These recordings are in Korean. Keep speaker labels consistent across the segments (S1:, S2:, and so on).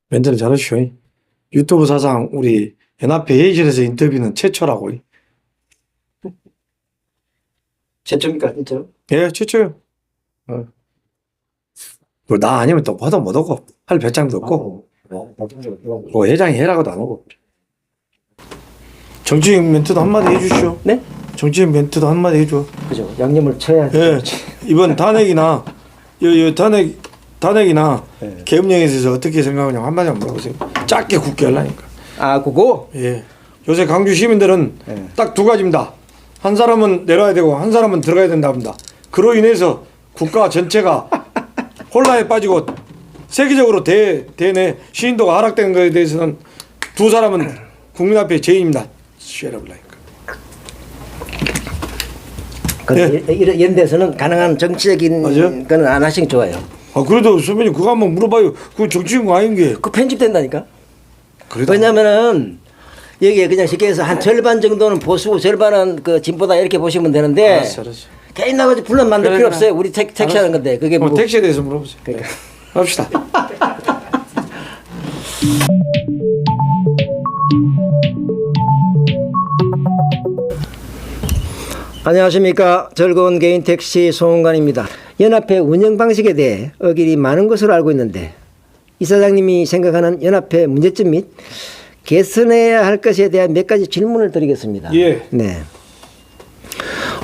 S1: 멘트는 잘하시오. 유튜브 사상 우리 연합회 회의실에서 인터뷰는 최초라고.
S2: 최초입니까 진짜로?
S1: 예, 최초요. 나 아니면 또 화도 못 오고 할 배짱도 없고 뭐 회장이 해라고도 안 오고. 정치인 멘트도 한마디 해주시오.
S2: 네?
S1: 정치인 멘트도 한마디 해줘.
S2: 그죠. 양념을 쳐야.
S1: 예, 이번 탄핵이나 탄핵이나
S2: 네.
S1: 계엄령에 있어서 어떻게 생각하냐고 한마디 한번 물어보세요. 짧게 굳게 하려니까.
S2: 아 그거?
S1: 예. 요새 강주 시민들은
S2: 네.
S1: 딱 두 가지입니다. 한 사람은 내려야 되고 한 사람은 들어가야 된다 합니다. 그로 인해서 국가 전체가 혼란에 빠지고 세계적으로 대내 시인도가 하락된 것에 대해서는 두 사람은 국민 앞에 죄인입니다. 쉐라블라니까.
S2: 이런 데서는 가능한 정치적인
S1: 맞아요?
S2: 거는 안 하시는 게 좋아요.
S1: 아 그래도 선배님 그거 한번 물어봐요. 그거 정치인 거 아닌 게.
S2: 그 편집된다니까.
S1: 그래도
S2: 왜냐면은 여기에 그냥 쉽게 해서 한 절반 정도는 보수고 절반은 그 진보다 이렇게 보시면 되는데
S1: 알았어.
S2: 개인 나가지고 분란 만들
S1: 그래,
S2: 필요
S1: 그래.
S2: 없어요. 우리 택시하는 건데 그게 뭐
S1: 택시에 대해서 물어보세요.
S2: 그러니까.
S1: 합시다.
S2: 안녕하십니까. 즐거운 개인 택시 송은관입니다. 연합회 운영 방식에 대해 어길이 많은 것으로 알고 있는데 이사장님이 생각하는 연합회 문제점 및 개선해야 할 것에 대한 몇 가지 질문을 드리겠습니다.
S1: 예.
S2: 네.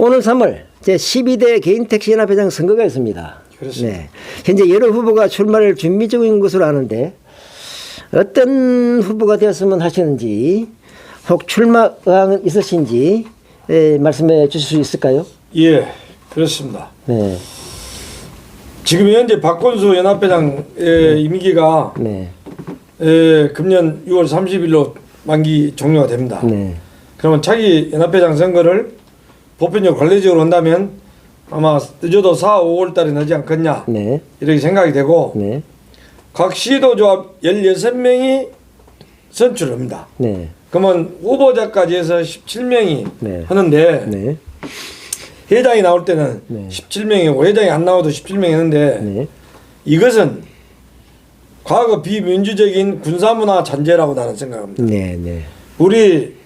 S2: 오늘 3월 제12대 개인택시 연합회장 선거가 있습니다.
S1: 그렇습니다.
S2: 네. 현재 여러 후보가 출마를 준비 중인 것으로 아는데 어떤 후보가 되었으면 하시는지 혹 출마 의향은 있으신지 말씀해 주실 수 있을까요?
S1: 예, 그렇습니다.
S2: 네.
S1: 지금 현재 박건수 연합회장의 임기가
S2: 네.
S1: 금년 6월 30일로 만기 종료가 됩니다.
S2: 네.
S1: 그러면 차기 연합회장 선거를 보편적으로 관례적으로 한다면 아마 늦어도 4, 5월 달에 나지 않겠냐
S2: 네.
S1: 이렇게 생각이 되고
S2: 네.
S1: 각 시도조합 16명이 선출합니다.
S2: 네.
S1: 그러면 후보자까지 해서 17명이
S2: 네.
S1: 하는데
S2: 네.
S1: 회장이 나올 때는
S2: 네.
S1: 17명이고 회장이 안 나와도 17명이 하는데
S2: 네.
S1: 이것은 과거 비민주적인 군사문화 잔재라고 나는 생각합니다.
S2: 네. 네.
S1: 우리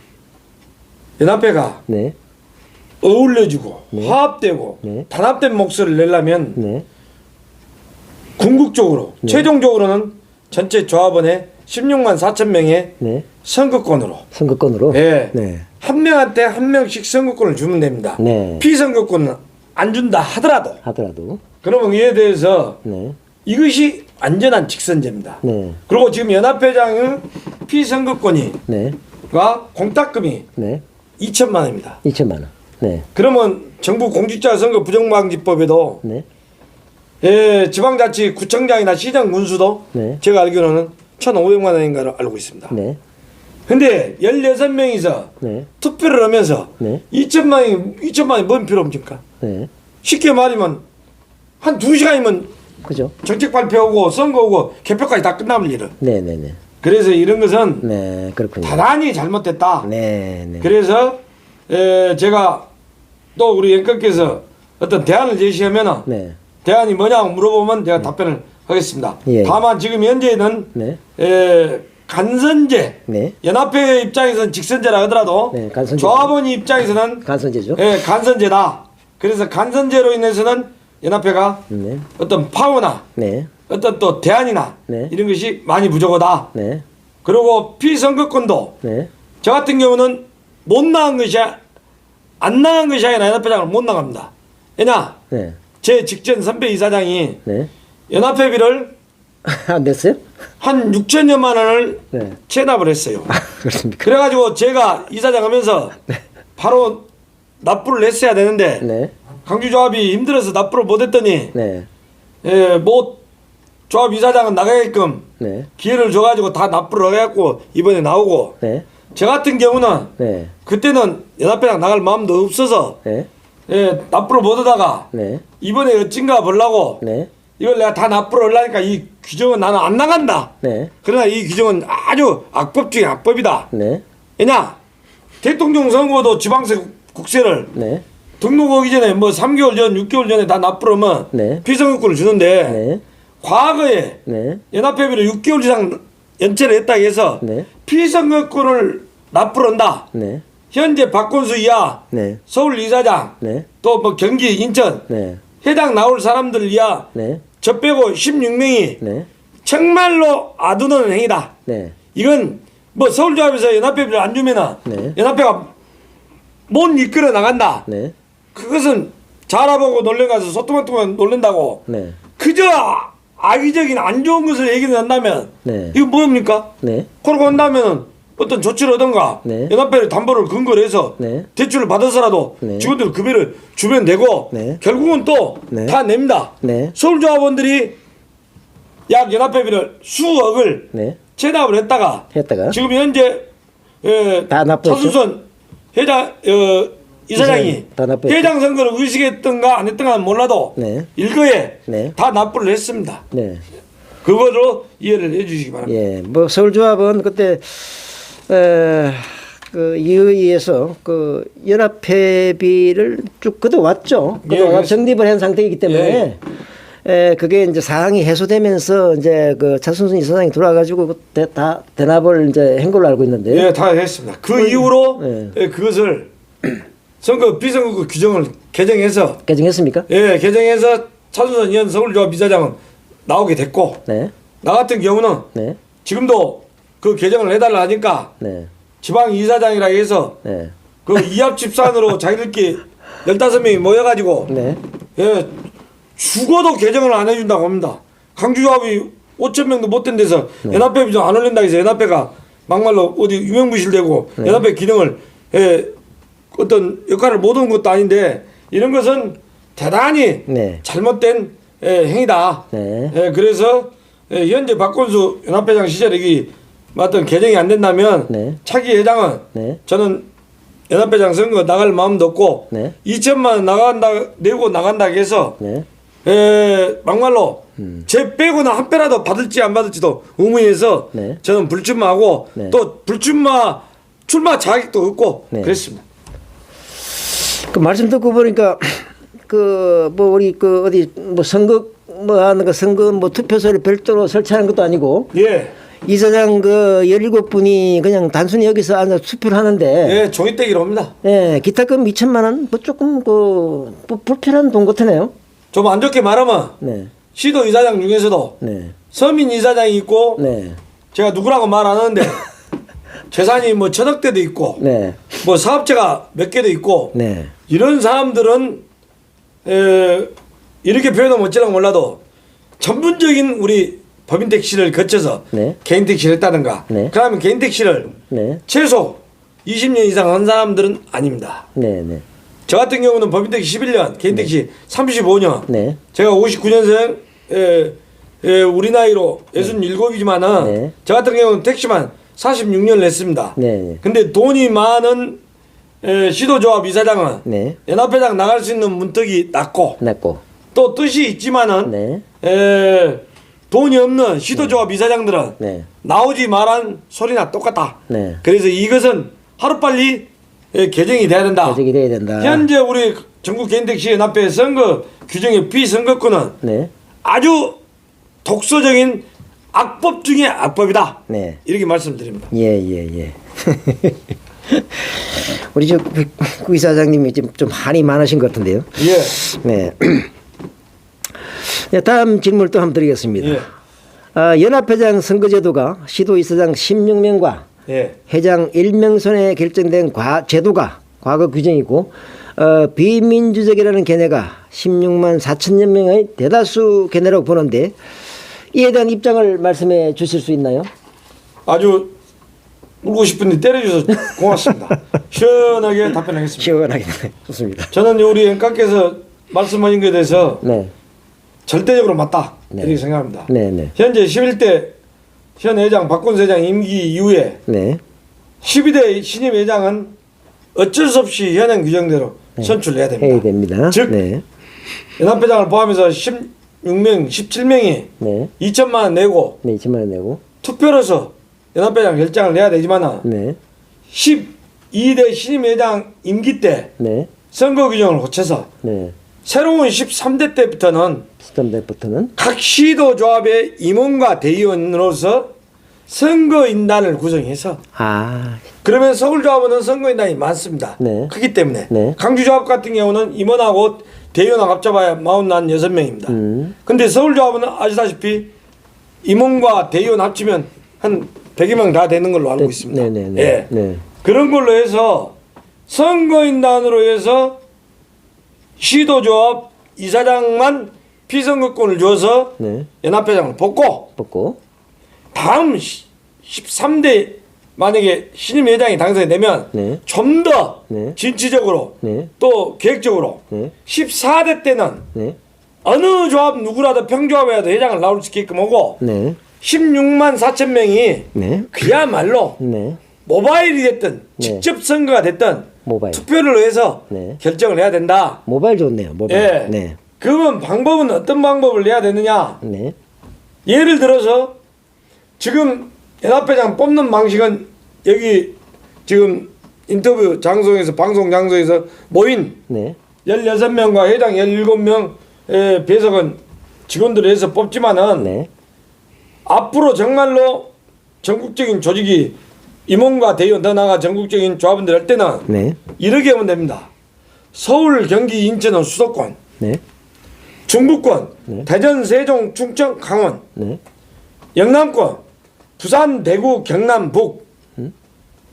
S1: 연합회가
S2: 네.
S1: 어울려주고
S2: 네.
S1: 화합되고
S2: 네.
S1: 단합된 목소리를 내려면
S2: 네.
S1: 궁극적으로
S2: 네.
S1: 최종적으로는 전체 조합원의 16만 4천 명의
S2: 네.
S1: 선거권으로
S2: 선거권으로.
S1: 예.
S2: 네.
S1: 한 명한테 한 명씩 선거권을 주면 됩니다.
S2: 네.
S1: 피선거권은 안 준다 하더라도
S2: 하더라도.
S1: 그러면 이에 대해서
S2: 네.
S1: 이것이 완전한 직선제입니다.
S2: 네.
S1: 그리고 지금 연합회장의 피선거권이
S2: 네.
S1: 가 공탁금이
S2: 네.
S1: 2천만 원입니다.
S2: 2천만 원. 네.
S1: 그러면 정부 공직자 선거 부정방지법에도
S2: 네.
S1: 지방자치 구청장이나 시장 군수도
S2: 네.
S1: 제가 알기로는 1,500만 원인가를 알고 있습니다.
S2: 네.
S1: 근데 16명이서
S2: 네.
S1: 투표를 하면서
S2: 네.
S1: 2천만 원이 뭔 필요입니까?
S2: 네.
S1: 쉽게 말하면 한 2시간이면
S2: 그죠?
S1: 정책 발표하고 선거 오고 개표까지 다 끝나버릴 일은.
S2: 네. 네. 네.
S1: 그래서 이런 것은
S2: 네. 그렇군요.
S1: 대단히 잘못됐다.
S2: 네. 네.
S1: 그래서 제가 또 우리 앵커께서 어떤 대안을 제시하면은
S2: 네.
S1: 대안이 뭐냐고 물어보면 제가 답변을 하겠습니다.
S2: 예.
S1: 다만 지금 현재는
S2: 네.
S1: 간선제
S2: 네.
S1: 연합회 입장에서는 직선제라 하더라도
S2: 네, 간선제.
S1: 조합원 입장에서는
S2: 간선제죠.
S1: 간선제다. 그래서 간선제로 인해서는 연합회가
S2: 네.
S1: 어떤 파워나
S2: 네.
S1: 어떤 또 대안이나
S2: 네.
S1: 이런 것이 많이 부족하다.
S2: 네.
S1: 그리고 피선거권도
S2: 네.
S1: 저 같은 경우는 못 나간 것이 안 나간 것이 아니라 연합회장을 못 나갑니다. 왜냐?
S2: 네.
S1: 제 직전 선배 이사장이
S2: 네.
S1: 연합회비를
S2: 안 됐어요?
S1: 한 6천여만 원을
S2: 네.
S1: 체납을 했어요.
S2: 그렇습니까?
S1: 그래가지고 제가 이사장 하면서 바로 납부를 했어야 되는데
S2: 네.
S1: 강주조합이 힘들어서 납부를 못했더니
S2: 네.
S1: 뭐 조합 이사장은 나가게끔
S2: 네.
S1: 기회를 줘가지고 다 납부를 해갖고 이번에 나오고
S2: 네.
S1: 저 같은 경우는
S2: 네.
S1: 그때는 연합회장 나갈 마음도 없어서
S2: 네.
S1: 납부를 못하다가
S2: 네.
S1: 이번에 어찐가 보려고
S2: 네.
S1: 이걸 내가 다 납부를 하려니까 이 규정은 나는 안 나간다.
S2: 네.
S1: 그러나 이 규정은 아주 악법 중에 악법이다.
S2: 네.
S1: 왜냐? 대통령 선거도 지방세 국세를
S2: 네.
S1: 등록하기 전에 뭐 3개월 전, 6개월 전에 다 납부를 하면
S2: 네.
S1: 피선거권을 주는데
S2: 네.
S1: 과거에
S2: 네.
S1: 연합회비를 6개월 이상 연체를 했다고 해서
S2: 네.
S1: 피선거권을 납부를 한다.
S2: 네.
S1: 현재 박건수 이하
S2: 네.
S1: 서울 이사장
S2: 네.
S1: 또 뭐 경기 인천
S2: 네.
S1: 해당 나올 사람들 이하
S2: 네.
S1: 저 빼고 16명이
S2: 네.
S1: 정말로 아두는 행위다.
S2: 네.
S1: 이건 뭐 서울조합에서 연합회비를 안 주면은
S2: 네.
S1: 연합회가 못 이끌어 나간다.
S2: 네.
S1: 그것은 자라보고 놀래 가서 소뚜껑뚜껑 놀랜다고.
S2: 네.
S1: 그저 악의적인 안 좋은 것을 얘기를 한다면
S2: 네.
S1: 이거 뭡니까?
S2: 네.
S1: 그러고 한다면 어떤 조치를 하던가
S2: 네.
S1: 연합회를 담보를 근거로 해서
S2: 네.
S1: 대출을 받아서라도
S2: 네.
S1: 직원들 급여를 주면 되고
S2: 네.
S1: 결국은 또
S2: 네.
S1: 다 냅니다.
S2: 네.
S1: 서울조합원들이 약 연합회비를 수억을
S2: 네.
S1: 체납을 했다가
S2: 지금
S1: 현재
S2: 다 납부했죠?
S1: 차순선 회장 이사장이
S2: 다 납부했죠?
S1: 회장 선거를 의식했던가 안 했던가 몰라도
S2: 네.
S1: 일거에
S2: 네.
S1: 다 납부를 했습니다.
S2: 네.
S1: 그거로 이해를 해주시기 바랍니다.
S2: 예, 뭐 서울조합은 그때 그 이의에서 그 연합회비를 쭉 그동왔죠. 그동안
S1: 예,
S2: 정립을 한 상태이기 때문에 그게 이제 사항이 해소되면서 이제 그 차순순 이사장이 돌아가지고 다 대납을 이제 한 걸로 알고 있는데.
S1: 예, 다 했습니다. 그 이후로
S2: 예.
S1: 그것을 선거 비선거 규정을 개정해서
S2: 개정했습니까?
S1: 예, 개정해서 차순선 현 서울조합 이사장은 나오게 됐고
S2: 네,
S1: 나 같은 경우는
S2: 네,
S1: 지금도 그 개정을 해달라 하니까
S2: 네,
S1: 지방 이사장이라 해서
S2: 네,
S1: 그 이합 집산으로 자기들끼리 15명이 모여가지고
S2: 네,
S1: 예, 죽어도 개정을 안 해준다고 합니다. 강주조합이 5천 명도 못 된 데서 연합회 비좀 안 올린다 해서 연합회가 막말로 어디 유명무실되고 연합회 기능을 어떤 역할을 못 한 것도 아닌데 이런 것은 대단히
S2: 네.
S1: 잘못된 행위다.
S2: 네.
S1: 그래서 현재 박건수 연합회장 시절에 이 어떤 개정이 안 된다면
S2: 네.
S1: 차기 회장은
S2: 네.
S1: 저는 연합회장 선거 나갈 마음도 없고
S2: 네.
S1: 2천만 원 내고 나간다 해서
S2: 네.
S1: 막말로 제 빼고나 한 빼라도 받을지 안 받을지도 의문해서
S2: 네.
S1: 저는 불출마하고
S2: 네.
S1: 또 출마 자격도 없고
S2: 네.
S1: 그랬습니다.
S2: 그 말씀 듣고 보니까 그 뭐 우리 그 어디 뭐 선거 뭐 하는 거 선거 뭐 투표소를 별도로 설치하는 것도 아니고
S1: 예,
S2: 이사장 그 17분이 그냥 단순히 여기서 앉아 투표를 하는데
S1: 예, 종이떼기로 합니다.
S2: 예, 기타금 2천만 원 뭐 조금 그 뭐 불필요한 돈 같으네요.
S1: 좀 안 좋게 말하면
S2: 네.
S1: 시도 이사장 중에서도
S2: 네.
S1: 서민 이사장이 있고
S2: 네.
S1: 제가 누구라고 말 안 하는데 재산이 뭐 천억 대도 있고
S2: 네.
S1: 뭐 사업체가 몇 개도 있고
S2: 네.
S1: 이런 사람들은 이렇게 표현하면 어찌라고 몰라도 전문적인 우리 법인 택시를 거쳐서
S2: 네.
S1: 개인 택시를 했다든가
S2: 네.
S1: 그러면 개인 택시를
S2: 네.
S1: 최소 20년 이상 한 사람들은 아닙니다.
S2: 네. 네.
S1: 저 같은 경우는 법인 택시 11년, 개인 택시 35년.
S2: 네.
S1: 제가 59년생 우리 나이로 67이지만은
S2: 네.
S1: 저 같은 경우는 택시만 46년을 했습니다.
S2: 네.
S1: 근데 돈이 많은 시도조합 이사장은
S2: 네.
S1: 연합회장 나갈 수 있는 문턱이 낮고
S2: 냈고.
S1: 또 뜻이 있지만은
S2: 네.
S1: 돈이 없는 시도조합 이사장들은
S2: 네.
S1: 나오지 말한 소리나 똑같다.
S2: 네.
S1: 그래서 이것은 하루빨리 개정이 돼야 된다.
S2: 개정이 돼야 된다.
S1: 현재 우리 전국 개인택시 연합회 선거 규정의 비선거권은
S2: 네.
S1: 아주 독소적인 악법 중의 악법이다.
S2: 네.
S1: 이렇게 말씀드립니다.
S2: 예, 예, 예. 우리 저 구이사장님이 좀 한이 많으신 것 같은데요.
S1: 예.
S2: 네. 네, 다음 질문을 또 한번 드리겠습니다.
S1: 예.
S2: 연합회장 선거제도가 시도이사장 16명과
S1: 예.
S2: 회장 1명 손에 결정된 제도가 과거 규정이고 비민주적이라는 견해가 16만 4천여 명의 대다수 견해라고 보는데 이에 대한 입장을 말씀해 주실 수 있나요?
S1: 아주 울고 싶은데 때려주셔서 고맙습니다. 시원하게 답변하겠습니다.
S2: 시원하게 좋습니다.
S1: 저는 우리 앵커께서 말씀하신 것에 대해서
S2: 네.
S1: 절대적으로 맞다.
S2: 네.
S1: 이렇게 생각합니다.
S2: 네, 네.
S1: 현재 11대 현 회장 박건수 회장 임기 이후에
S2: 네.
S1: 12대 신임 회장은 어쩔 수 없이 현행 규정대로 선출해야 됩니다.
S2: 해야 됩니다.
S1: 즉
S2: 네.
S1: 연합회장을 포함해서 16명, 17명이
S2: 네.
S1: 2천만 원 내고
S2: 네, 2천만 원 내고.
S1: 투표로서 연합회장 결정을 내야 되지만
S2: 네.
S1: 12대 신임 회장 임기 때
S2: 네.
S1: 선거 규정을 고쳐서
S2: 네.
S1: 새로운 13대 때부터는
S2: 스턴백부터는
S1: 각 시도조합의 임원과 대의원으로서 선거인단을 구성해서
S2: 아,
S1: 그러면 서울조합은 선거인단이 많습니다.
S2: 네.
S1: 크기 때문에
S2: 네.
S1: 강주조합 같은 경우는 임원하고 대의원하고 합쳐봐야 46명입니다. 근데 서울조합은 아시다시피 임원과 대의원 합치면 한 100여 명 다 되는 걸로 알고 있습니다.
S2: 네네네.
S1: 예.
S2: 네.
S1: 그런 걸로 해서 선거인단으로 해서 시도조합 이사장만 피선거권을 줘서
S2: 네.
S1: 연합회장을 뽑고 다음 13대 만약에 신임 회장이 당선이 되면
S2: 네.
S1: 좀 더
S2: 네.
S1: 진취적으로
S2: 네.
S1: 또 계획적으로
S2: 네.
S1: 14대 때는
S2: 네.
S1: 어느 조합 누구라도 평조합이라도 회장을 나올 수 있게끔 하고
S2: 네.
S1: 16만 4천 명이
S2: 네.
S1: 그야말로
S2: 네.
S1: 모바일이 됐든
S2: 네.
S1: 직접 선거가 됐든
S2: 모바일.
S1: 투표를 해서
S2: 네.
S1: 결정을 해야 된다.
S2: 모바일 좋네요. 모바일.
S1: 예.
S2: 네.
S1: 그러면 방법은 어떤 방법을 내야 되느냐?
S2: 네.
S1: 예를 들어서 지금 연합회장 뽑는 방식은 여기 지금 인터뷰 장소에서 방송 장소에서 모인
S2: 네.
S1: 16명과 회장 17명의 배석은 직원들을 해서 뽑지만은
S2: 네.
S1: 앞으로 정말로 전국적인 조직이 임원과 대의원 더 나아가 전국적인 조합원들 할 때는
S2: 네.
S1: 이렇게 하면 됩니다. 서울, 경기, 인천은 수도권,
S2: 네.
S1: 중부권,
S2: 네.
S1: 대전, 세종, 충청, 강원,
S2: 네.
S1: 영남권, 부산, 대구, 경남, 북,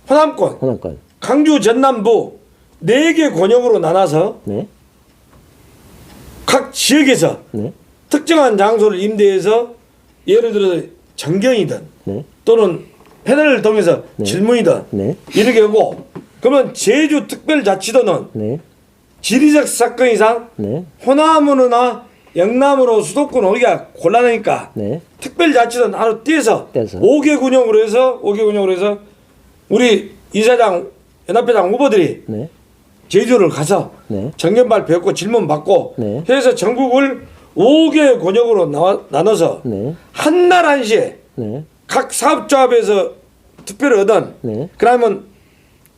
S1: 호남권,
S2: 호남권.
S1: 강주, 전남부 4개 권역으로 나눠서
S2: 네.
S1: 각 지역에서
S2: 네.
S1: 특정한 장소를 임대해서 예를 들어 정경이든
S2: 네.
S1: 또는 패널을 통해서 질문이든
S2: 네.
S1: 이렇게 하고 그러면 제주특별자치도는
S2: 네.
S1: 지리적 사건 이상
S2: 네.
S1: 호남으로나 영남으로 수도권 오기가 곤란하니까
S2: 네.
S1: 특별자치도는 하루 떼서
S2: 떼서.
S1: 5개 군역으로 해서 우리 이사장 연합회장 후보들이
S2: 네.
S1: 제주를 가서
S2: 네.
S1: 정견 발표했고 질문 받고
S2: 네.
S1: 해서 전국을 5개 권역으로 나눠서
S2: 네.
S1: 한날 한시에
S2: 네.
S1: 각 사업조합에서 투표를 얻은
S2: 네.
S1: 그러면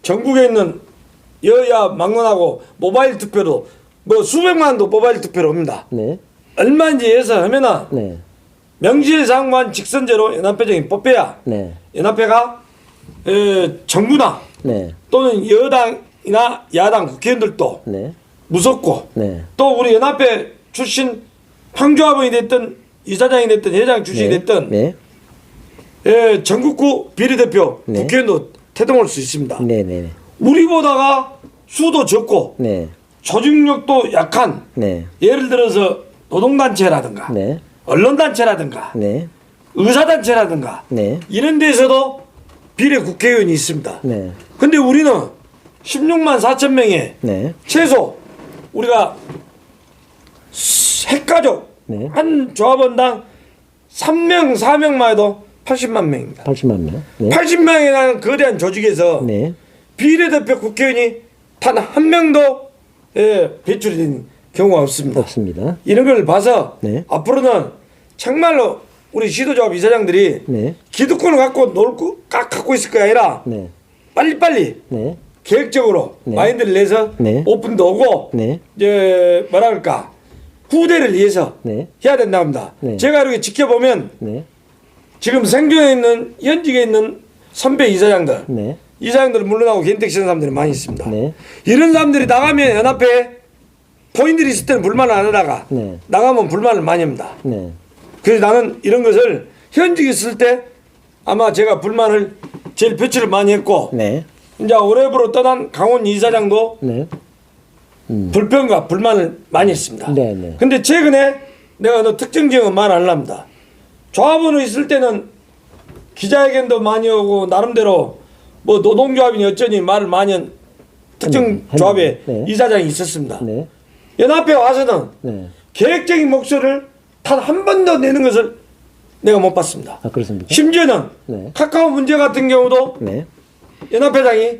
S1: 전국에 있는 여야 막론하고 모바일 투표로 뭐 수백만도 모바일 투표로 옵니다.
S2: 네.
S1: 얼마인지 해서 하면은
S2: 네.
S1: 명실상부한 직선제로 연합회장이 뽑혀야
S2: 네.
S1: 연합회가 정부나
S2: 네.
S1: 또는 여당이나 야당 국회의원들도
S2: 네.
S1: 무섭고
S2: 네.
S1: 또 우리 연합회 출신 황조합원이 됐든 이사장이 됐든 회장 출신이
S2: 네.
S1: 됐든
S2: 네.
S1: 전국구 비례대표
S2: 네.
S1: 국회의원도 태동할 수 있습니다.
S2: 네. 네.
S1: 우리보다가 수도 적고
S2: 네.
S1: 조직력도 약한
S2: 네.
S1: 예를 들어서 노동단체라든가
S2: 네.
S1: 언론단체라든가
S2: 네.
S1: 의사단체라든가
S2: 네.
S1: 이런 데서도 비례 국회의원이 있습니다.
S2: 네.
S1: 근데 우리는 16만 4천 명에
S2: 네.
S1: 최소 우리가 핵가족
S2: 네.
S1: 한 조합원당 3명 4명만 해도 80만 명입니다.
S2: 80만 명. 네.
S1: 80명이라는 거대한 조직에서
S2: 네.
S1: 비례대표 국회의원이 단 한 명도 배출이 된 경우가 없습니다.
S2: 없습니다.
S1: 이런 걸 봐서
S2: 네.
S1: 앞으로는 정말로 우리 시도조합 이사장들이
S2: 네.
S1: 기득권을 갖고 갖고 있을 게 아니라
S2: 네.
S1: 빨리빨리
S2: 네.
S1: 계획적으로
S2: 네.
S1: 마인드를 내서
S2: 네.
S1: 오픈도 오고
S2: 네.
S1: 이제 뭐라 그럴까 후대를 위해서
S2: 네.
S1: 해야 된다 합니다.
S2: 네.
S1: 제가 이렇게 지켜보면
S2: 네.
S1: 지금 생존에 있는 현직에 있는 선배 이사장들
S2: 네.
S1: 이사장들은 물러나고 개인택 시는 사람들이 많이 있습니다.
S2: 네.
S1: 이런 사람들이 나가면 연합회에 포인들이 있을 때는 불만을 안 하다가
S2: 네.
S1: 나가면 불만을 많이 합니다.
S2: 네.
S1: 그래서 나는 이런 것을 현직에 있을 때 아마 제가 불만을 제일 표출을 많이 했고
S2: 네.
S1: 이제 오래부로 떠난 강원 이사장도
S2: 네.
S1: 불평과 불만을 많이 했습니다.
S2: 네, 네.
S1: 근데 최근에 내가 어느 특정 지역은 말 안 합니다. 조합원으로 있을 때는 기자회견도 많이 하고 나름대로 뭐 노동조합이니 어쩌니 말을 많이 한 특정 조합에
S2: 네.
S1: 이사장이 있었습니다.
S2: 네.
S1: 연합회 와서는
S2: 네.
S1: 계획적인 목소리를 단 한 번도 내는 것을 내가 못 봤습니다.
S2: 아, 그렇습니까?
S1: 심지어는
S2: 네.
S1: 카카오 문제 같은 경우도
S2: 네.
S1: 연합회장이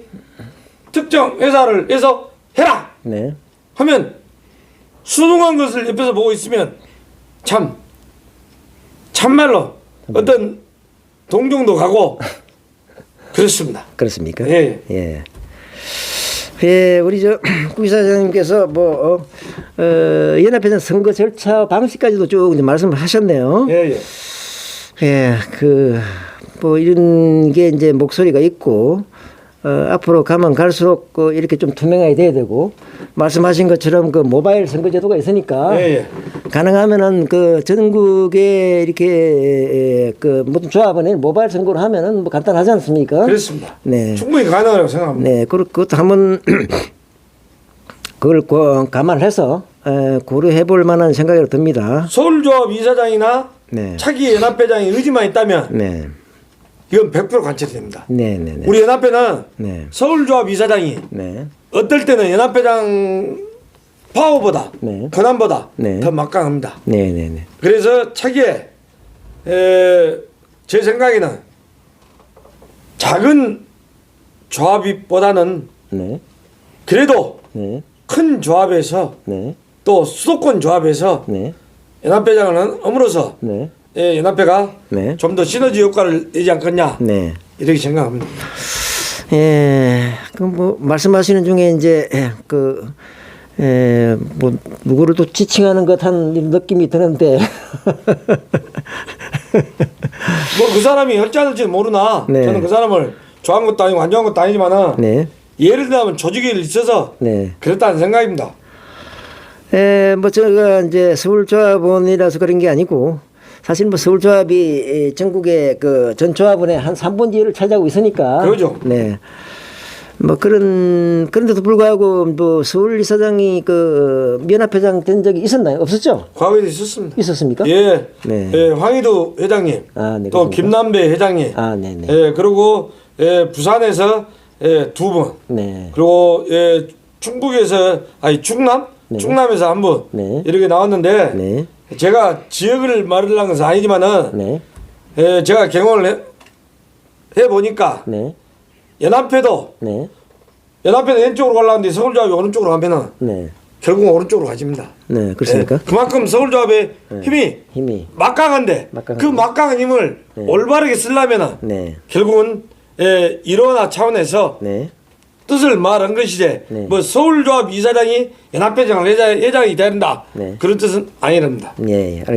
S1: 특정 회사를 해서 해라
S2: 네.
S1: 하면 수능한 것을 옆에서 보고 있으면 참말로 어떤 동정도 가고 그렇습니다.
S2: 그렇습니까?
S1: 예.
S2: 예. 예, 우리 구 이사장님께서 연합회장 선거 절차 방식까지도 쭉 이제 말씀을 하셨네요.
S1: 예, 예.
S2: 예, 뭐 이런 게 이제 목소리가 있고 앞으로 가면 갈수록 이렇게 좀 투명하게 돼야 되고 말씀하신 것처럼 그 모바일 선거제도가 있으니까
S1: 예, 예.
S2: 가능하면은 그 전국에 이렇게 그 모든 조합원이 모바일 선거를 하면은 뭐 간단하지 않습니까?
S1: 그렇습니다.
S2: 네.
S1: 충분히 가능하다고 생각합니다.
S2: 네, 그것도 한번 그걸 감안해서 고려해 볼 만한 생각이 듭니다.
S1: 서울조합 이사장이나
S2: 네.
S1: 차기 연합회장의 의지만 있다면
S2: 네.
S1: 이건 100% 관철이 됩니다.
S2: 네, 네, 네.
S1: 우리 연합회는
S2: 네.
S1: 서울조합 이사장이
S2: 네.
S1: 어떨 때는 연합회장 파워보다
S2: 네.
S1: 권한보다
S2: 네.
S1: 더 막강합니다.
S2: 네, 네, 네.
S1: 그래서 차기에 제 생각에는 작은 조합보다는
S2: 네.
S1: 그래도
S2: 네.
S1: 큰 조합에서
S2: 네.
S1: 또 수도권 조합에서
S2: 네.
S1: 연합회장을 함으로써
S2: 네.
S1: 연합회가
S2: 네.
S1: 좀 더 시너지 효과를 내지 않겠냐
S2: 네.
S1: 이렇게 생각합니다.
S2: 예, 그 뭐 말씀하시는 중에 이제 뭐 누구를 또 지칭하는 듯한 느낌이 드는데
S1: 뭐 그 사람이 할지 안 할지는 모르나
S2: 네.
S1: 저는 그 사람을 좋아하는 것도 아니고 안 좋아하는 것도 아니지만은
S2: 네.
S1: 예를 들면 조직이 있어서
S2: 네.
S1: 그렇다는 생각입니다.
S2: 뭐 제가 이제 서울조합원이라서 그런 게 아니고 사실 뭐 서울조합이 전국의 그 전 조합원의 한 3분의 1을 차지하고 있으니까.
S1: 그러죠.
S2: 네. 뭐 그런데도 불구하고 뭐 서울 이사장이 그 연합회장 된 적이 있었나요? 없었죠?
S1: 과거에도 있었습니다.
S2: 있었습니까?
S1: 예.
S2: 네.
S1: 예, 황희도 회장님,
S2: 아, 네,
S1: 또
S2: 그렇습니까?
S1: 김남배 회장님,
S2: 아, 네, 네.
S1: 예, 그리고 부산에서 2분,
S2: 네.
S1: 그리고 충북에서 충남,
S2: 네.
S1: 충남에서 1분
S2: 네.
S1: 이렇게 나왔는데
S2: 네.
S1: 제가 지역을 말하려는 것은 아니지만은
S2: 네.
S1: 제가 경험을 해 보니까
S2: 네.
S1: 연합회도
S2: 네.
S1: 왼쪽으로 가려는데 서울조합이 오른쪽으로 가면은
S2: 네.
S1: 결국 오른쪽으로 가집니다.
S2: 네. 그렇습니까?
S1: 그만큼 서울조합의
S2: 힘이.
S1: 막강한데
S2: 막강한데.
S1: 그 막강한 힘을 올바르게 쓰려면은
S2: 네.
S1: 결국은 일원화 차원에서
S2: 네.
S1: 뜻을 말한 것이지
S2: 네.
S1: 뭐 서울조합 이사장이 연합회장을 회장이 된다
S2: 네.
S1: 그런 뜻은 아니랍니다.
S2: 예, 알겠습니다.